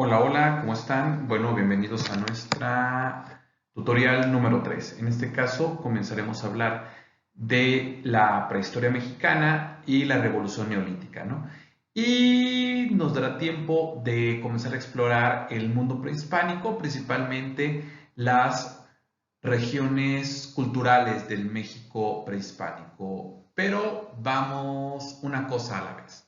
Hola, hola, ¿cómo están? Bueno, bienvenidos a nuestra tutorial número 3. En este caso comenzaremos a hablar de la prehistoria mexicana y la revolución neolítica, ¿no? Y nos dará tiempo de comenzar a explorar el mundo prehispánico, principalmente las regiones culturales del México prehispánico. Pero vamos una cosa a la vez.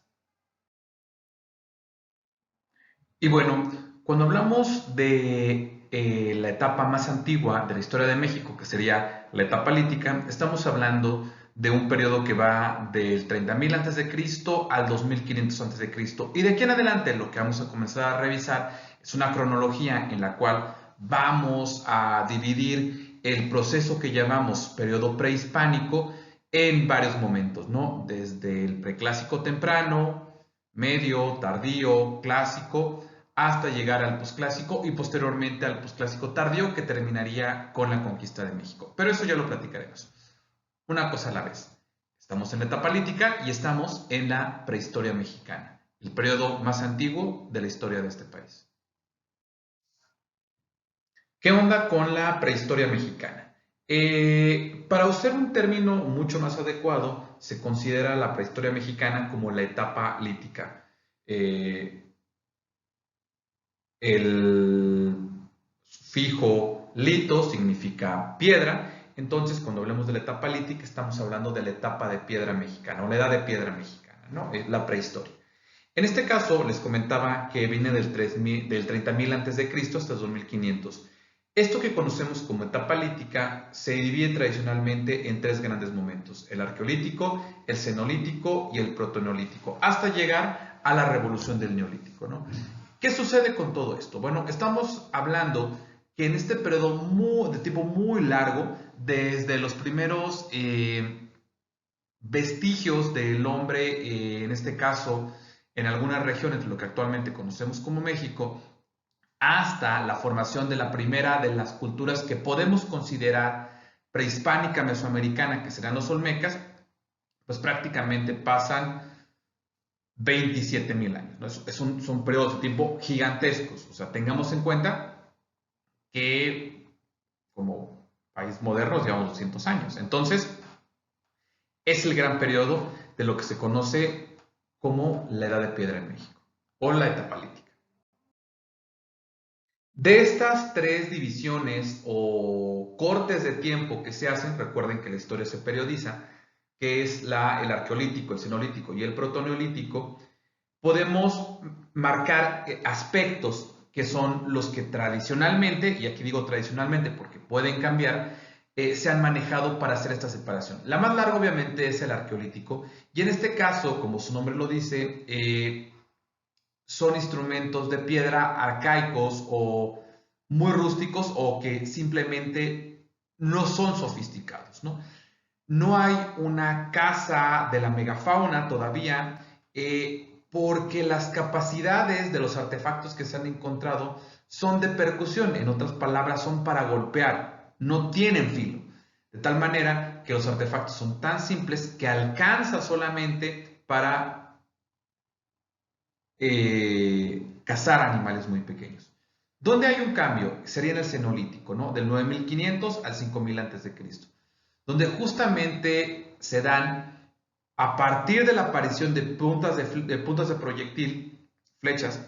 Y bueno, cuando hablamos de la etapa más antigua de la historia de México, que sería la etapa lítica, estamos hablando de un periodo que va del 30.000 a.C. al 2500 a.C. Y de aquí en adelante lo que vamos a comenzar a revisar es una cronología en la cual vamos a dividir el proceso que llamamos periodo prehispánico en varios momentos, ¿no? Desde el preclásico temprano, medio, tardío, clásico, hasta llegar al posclásico y posteriormente al posclásico tardío que terminaría con la conquista de México. Pero eso ya lo platicaremos. Una cosa a la vez. Estamos en la etapa lítica y estamos en la prehistoria mexicana, el periodo más antiguo de la historia de este país. ¿Qué onda con la prehistoria mexicana? Para usar un término mucho más adecuado, se considera la prehistoria mexicana como la etapa lítica. Eh, El fijo lito significa piedra, entonces cuando hablamos de la etapa lítica estamos hablando de la etapa de piedra mexicana o la edad de piedra mexicana, ¿no? Es la prehistoria. En este caso les comentaba que viene del 30.000 a.C. hasta 2500. Esto que conocemos como etapa lítica se divide tradicionalmente en tres grandes momentos: el arqueolítico, el cenolítico y el protoneolítico, hasta llegar a la revolución del neolítico, ¿no? ¿Qué sucede con todo esto? Bueno, estamos hablando que en este periodo de tiempo muy largo, desde los primeros vestigios del hombre, en este caso en algunas regiones de lo que actualmente conocemos como México, hasta la formación de la primera de las culturas que podemos considerar prehispánica mesoamericana, que serán los olmecas, pues prácticamente pasan 27.000 años, ¿no? Son periodos de tiempo gigantescos. O sea, tengamos en cuenta que como país moderno llevamos 200 años. Entonces, es el gran periodo de lo que se conoce como la Edad de Piedra en México o la etapa lítica. De estas tres divisiones o cortes de tiempo que se hacen, recuerden que la historia se periodiza, que es el arqueolítico, el cenolítico y el protoneolítico, podemos marcar aspectos que son los que tradicionalmente, y aquí digo tradicionalmente porque pueden cambiar, se han manejado para hacer esta separación. La más larga obviamente es el arqueolítico, y en este caso, como su nombre lo dice, son instrumentos de piedra arcaicos o muy rústicos o que simplemente no son sofisticados, ¿no? No hay una casa de la megafauna todavía, porque las capacidades de los artefactos que se han encontrado son de percusión, en otras palabras, son para golpear, no tienen filo. De tal manera que los artefactos son tan simples que alcanza solamente para cazar animales muy pequeños. ¿Dónde hay un cambio? Sería en el cenolítico, ¿no? Del 9500 al 5000 a.C., donde justamente se dan, a partir de la aparición de puntas de proyectil, flechas,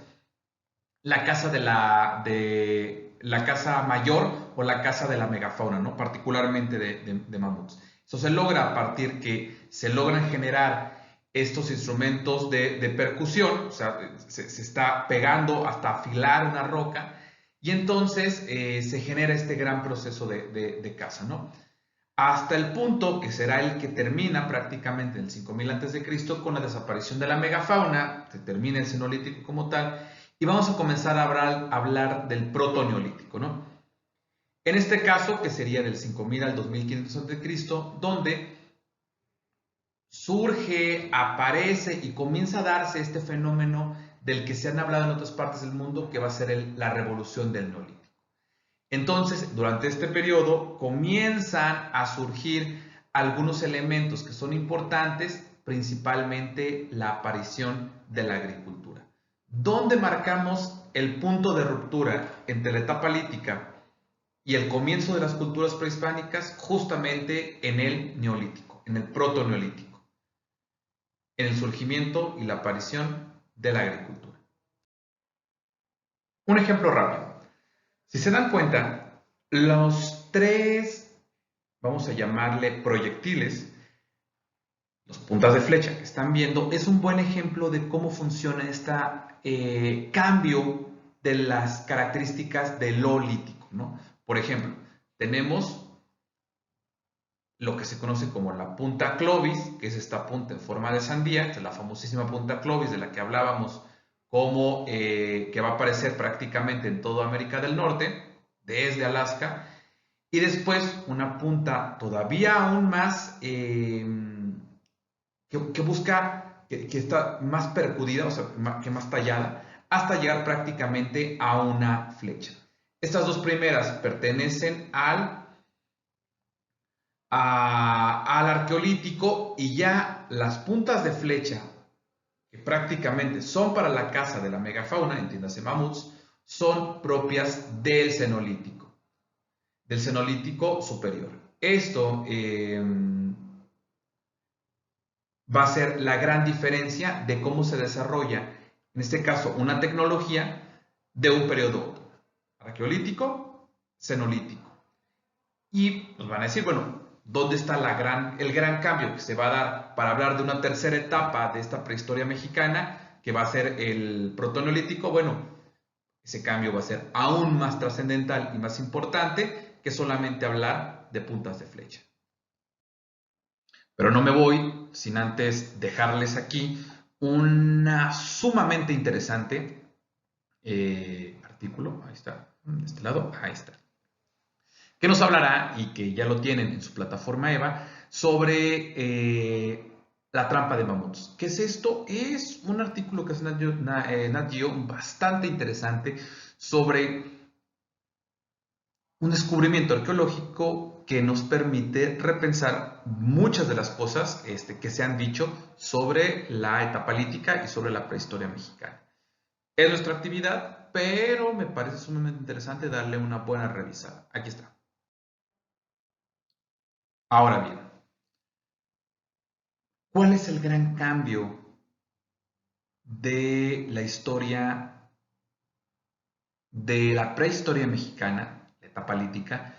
la caza de la caza mayor o la caza de la megafauna, ¿no? Particularmente de mamuts. Eso se logra a partir que se logran generar estos instrumentos de percusión, o sea, se está pegando hasta afilar una roca, y entonces se genera este gran proceso de caza, ¿no? Hasta el punto que será el que termina prácticamente en el 5000 a.C. con la desaparición de la megafauna, se termina el cenolítico como tal, y vamos a comenzar a hablar del protoneolítico, ¿no? En este caso, que sería del 5000 al 2500 a.C., donde surge, aparece y comienza a darse este fenómeno del que se han hablado en otras partes del mundo, que va a ser la revolución del neolítico. Entonces, durante este periodo comienzan a surgir algunos elementos que son importantes, principalmente la aparición de la agricultura. ¿Dónde marcamos el punto de ruptura entre la etapa lítica y el comienzo de las culturas prehispánicas? Justamente en el neolítico, en el proto-neolítico, en el surgimiento y la aparición de la agricultura. Un ejemplo rápido. Si se dan cuenta, los tres, vamos a llamarle proyectiles, las puntas de flecha que están viendo, es un buen ejemplo de cómo funciona este cambio de las características del Neolítico, ¿no? Por ejemplo, tenemos lo que se conoce como la punta Clovis, que es esta punta en forma de sandía, que es la famosísima punta Clovis de la que hablábamos, como que va a aparecer prácticamente en toda América del Norte, desde Alaska, y después una punta todavía aún más que busca, que está más percudida, o sea, que más tallada, hasta llegar prácticamente a una flecha. Estas dos primeras pertenecen al arqueolítico, y ya las puntas de flecha, que prácticamente son para la caza de la megafauna, entiéndase mamuts, son propias del cenolítico superior. Esto va a ser la gran diferencia de cómo se desarrolla, en este caso, una tecnología de un periodo a otro. Arqueolítico, cenolítico. Y nos van a decir, bueno, ¿dónde está el gran cambio que se va a dar para hablar de una tercera etapa de esta prehistoria mexicana, que va a ser el protoneolítico? Bueno, ese cambio va a ser aún más trascendental y más importante que solamente hablar de puntas de flecha. Pero no me voy sin antes dejarles aquí una sumamente interesante artículo. Ahí está, de este lado, ahí está. Que nos hablará, y que ya lo tienen en su plataforma EVA, sobre la trampa de mamuts. ¿Qué es esto? Es un artículo que es Nat Geo bastante interesante sobre un descubrimiento arqueológico que nos permite repensar muchas de las cosas que se han dicho sobre la etapa lítica y sobre la prehistoria mexicana. Es nuestra actividad, pero me parece sumamente interesante darle una buena revisada. Aquí está. Ahora bien, ¿cuál es el gran cambio de la historia de la prehistoria mexicana, la etapa lítica,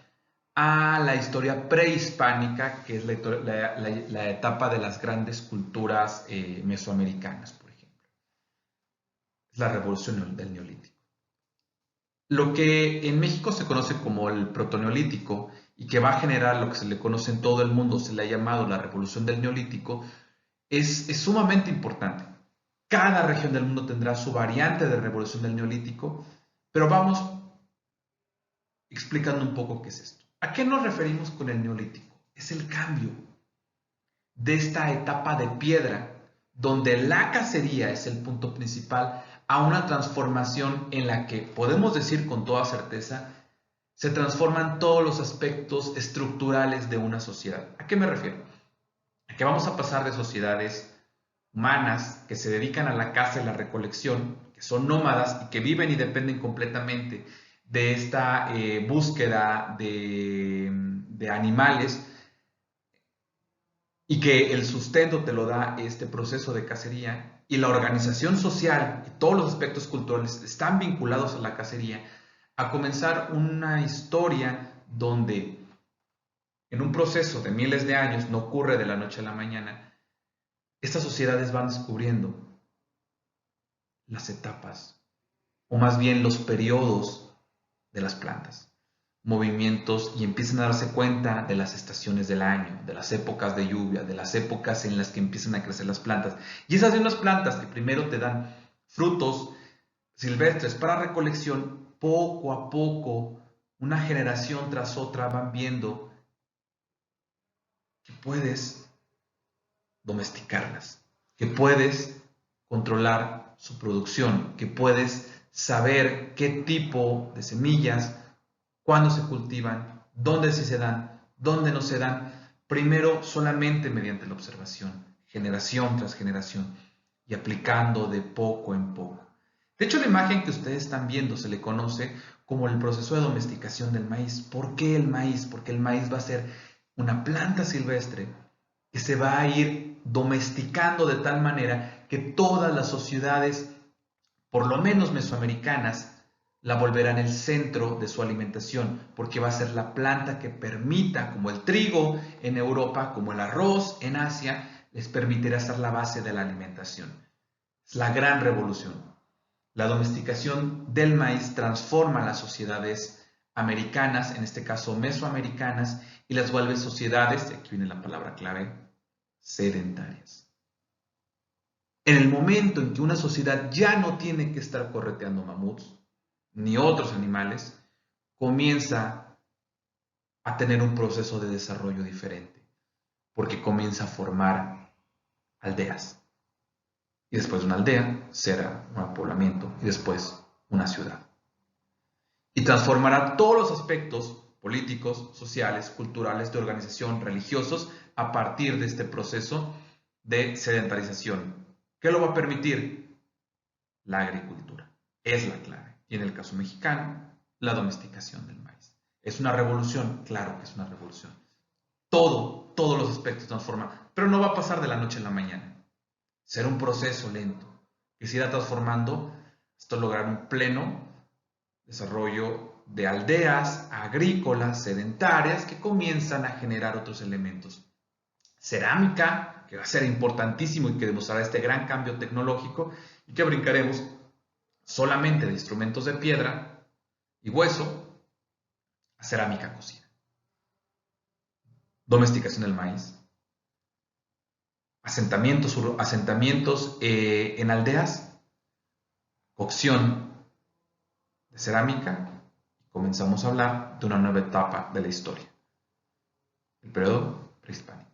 a la historia prehispánica, que es la etapa de las grandes culturas mesoamericanas, por ejemplo? Es la revolución del Neolítico. Lo que en México se conoce como el protoneolítico y que va a generar lo que se le conoce en todo el mundo, se le ha llamado la revolución del Neolítico, es sumamente importante. Cada región del mundo tendrá su variante de revolución del Neolítico, pero vamos explicando un poco qué es esto. ¿A qué nos referimos con el Neolítico? Es el cambio de esta etapa de piedra, donde la cacería es el punto principal, a una transformación en la que podemos decir con toda certeza se transforman todos los aspectos estructurales de una sociedad. ¿A qué me refiero? A que vamos a pasar de sociedades humanas que se dedican a la caza y la recolección, que son nómadas y que viven y dependen completamente de esta búsqueda de animales, y que el sustento te lo da este proceso de cacería, y la organización social y todos los aspectos culturales están vinculados a la cacería, a comenzar una historia donde en un proceso de miles de años, no ocurre de la noche a la mañana, estas sociedades van descubriendo las etapas, o más bien los periodos de las plantas, movimientos, y empiezan a darse cuenta de las estaciones del año, de las épocas de lluvia, de las épocas en las que empiezan a crecer las plantas. Y esas mismas plantas que primero te dan frutos silvestres para recolección, poco a poco, una generación tras otra, van viendo que puedes domesticarlas, que puedes controlar su producción, que puedes saber qué tipo de semillas, cuándo se cultivan, dónde sí se dan, dónde no se dan, primero solamente mediante la observación, generación tras generación, y aplicando de poco en poco. De hecho, la imagen que ustedes están viendo se le conoce como el proceso de domesticación del maíz. ¿Por qué el maíz? Porque el maíz va a ser una planta silvestre que se va a ir domesticando de tal manera que todas las sociedades, por lo menos mesoamericanas, la volverán el centro de su alimentación, porque va a ser la planta que permita, como el trigo en Europa, como el arroz en Asia, les permitirá ser la base de la alimentación. Es la gran revolución. La domesticación del maíz transforma las sociedades americanas, en este caso mesoamericanas, y las vuelve sociedades, aquí viene la palabra clave, sedentarias. En el momento en que una sociedad ya no tiene que estar correteando mamuts ni otros animales, comienza a tener un proceso de desarrollo diferente, porque comienza a formar aldeas. Y después de una aldea será un poblamiento y después una ciudad. Y transformará todos los aspectos políticos, sociales, culturales, de organización, religiosos, a partir de este proceso de sedentarización. ¿Qué lo va a permitir? La agricultura. Es la clave. Y en el caso mexicano, la domesticación del maíz. ¿Es una revolución? Claro que es una revolución. Todos los aspectos transforman, pero no va a pasar de la noche a la mañana. Será un proceso lento que se irá transformando hasta lograr un pleno desarrollo de aldeas agrícolas sedentarias que comienzan a generar otros elementos. Cerámica, que va a ser importantísimo y que demostrará este gran cambio tecnológico, y que brincaremos solamente de instrumentos de piedra y hueso a cerámica cocida. Domesticación del maíz, asentamientos en aldeas, cocción de cerámica, y comenzamos a hablar de una nueva etapa de la historia, el periodo prehispánico.